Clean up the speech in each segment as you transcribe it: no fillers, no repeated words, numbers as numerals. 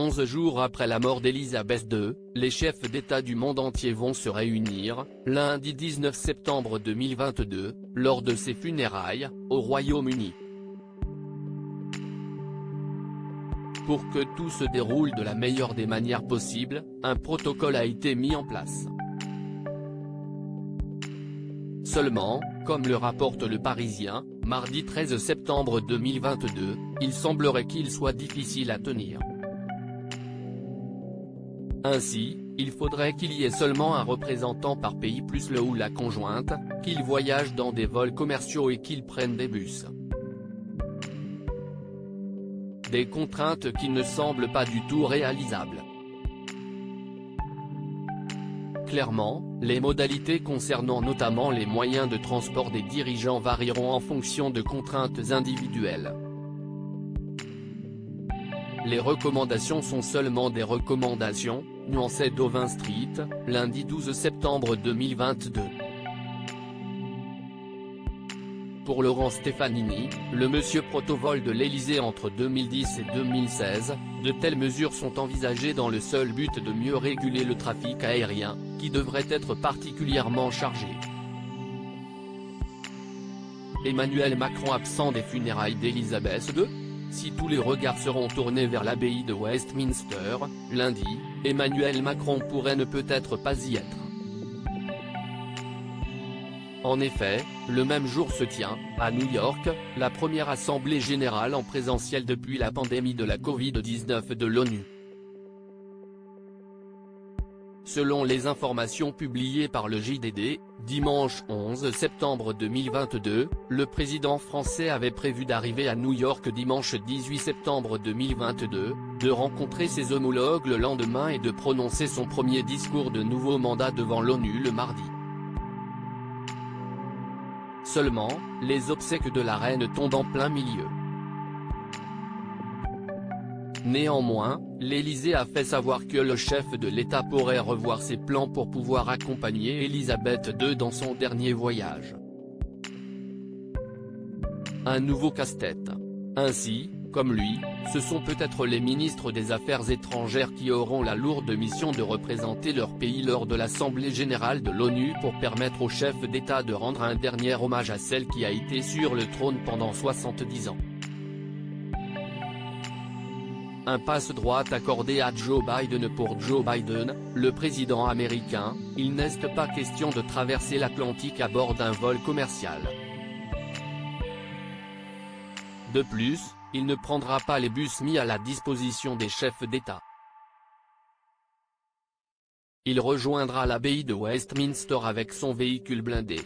11 jours après la mort d'Elisabeth II, les chefs d'État du monde entier vont se réunir, lundi 19 septembre 2022, lors de ses funérailles, au Royaume-Uni. Pour que tout se déroule de la meilleure des manières possibles, un protocole a été mis en place. Seulement, comme le rapporte Le Parisien, mardi 13 septembre 2022, il semblerait qu'il soit difficile à tenir. Ainsi, il faudrait qu'il y ait seulement un représentant par pays plus le ou la conjointe, qu'ils voyagent dans des vols commerciaux et qu'ils prennent des bus. Des contraintes qui ne semblent pas du tout réalisables. Clairement, les modalités concernant notamment les moyens de transport des dirigeants varieront en fonction de contraintes individuelles. Les recommandations sont seulement des recommandations, nuançait Downing Street, lundi 12 septembre 2022. Pour Laurent Stefanini, le monsieur protocole de l'Élysée entre 2010 et 2016, de telles mesures sont envisagées dans le seul but de mieux réguler le trafic aérien, qui devrait être particulièrement chargé. Emmanuel Macron absent des funérailles d'Elisabeth II ? Si tous les regards seront tournés vers l'abbaye de Westminster, lundi, Emmanuel Macron pourrait ne peut-être pas y être. En effet, le même jour se tient, à New York, la première assemblée générale en présentiel depuis la pandémie de la Covid-19 de l'ONU. Selon les informations publiées par le JDD, dimanche 11 septembre 2022, le président français avait prévu d'arriver à New York dimanche 18 septembre 2022, de rencontrer ses homologues le lendemain et de prononcer son premier discours de nouveau mandat devant l'ONU le mardi. Seulement, les obsèques de la reine tombent en plein milieu. Néanmoins, l'Élysée a fait savoir que le chef de l'État pourrait revoir ses plans pour pouvoir accompagner Elisabeth II dans son dernier voyage. Un nouveau casse-tête. Ainsi, comme lui, ce sont peut-être les ministres des Affaires étrangères qui auront la lourde mission de représenter leur pays lors de l'Assemblée générale de l'ONU pour permettre au chef d'État de rendre un dernier hommage à celle qui a été sur le trône pendant 70 ans. Un passe-droit accordé à Joe Biden. Pour Joe Biden, le président américain, il n'est pas question de traverser l'Atlantique à bord d'un vol commercial. De plus, il ne prendra pas les bus mis à la disposition des chefs d'État. Il rejoindra l'abbaye de Westminster avec son véhicule blindé.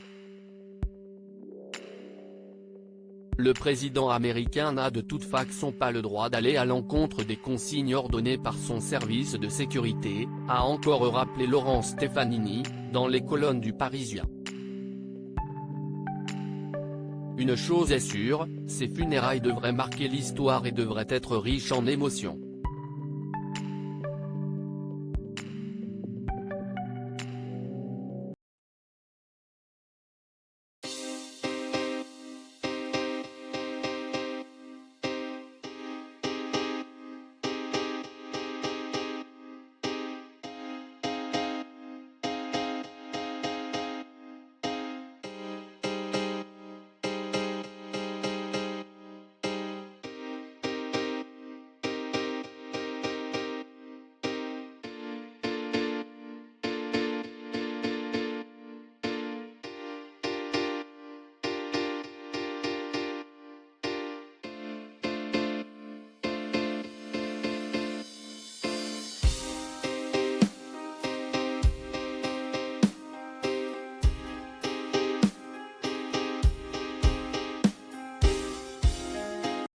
Le président américain n'a de toute façon pas le droit d'aller à l'encontre des consignes ordonnées par son service de sécurité, a encore rappelé Laurent Stefanini, dans les colonnes du Parisien. Une chose est sûre, ces funérailles devraient marquer l'histoire et devraient être riches en émotions.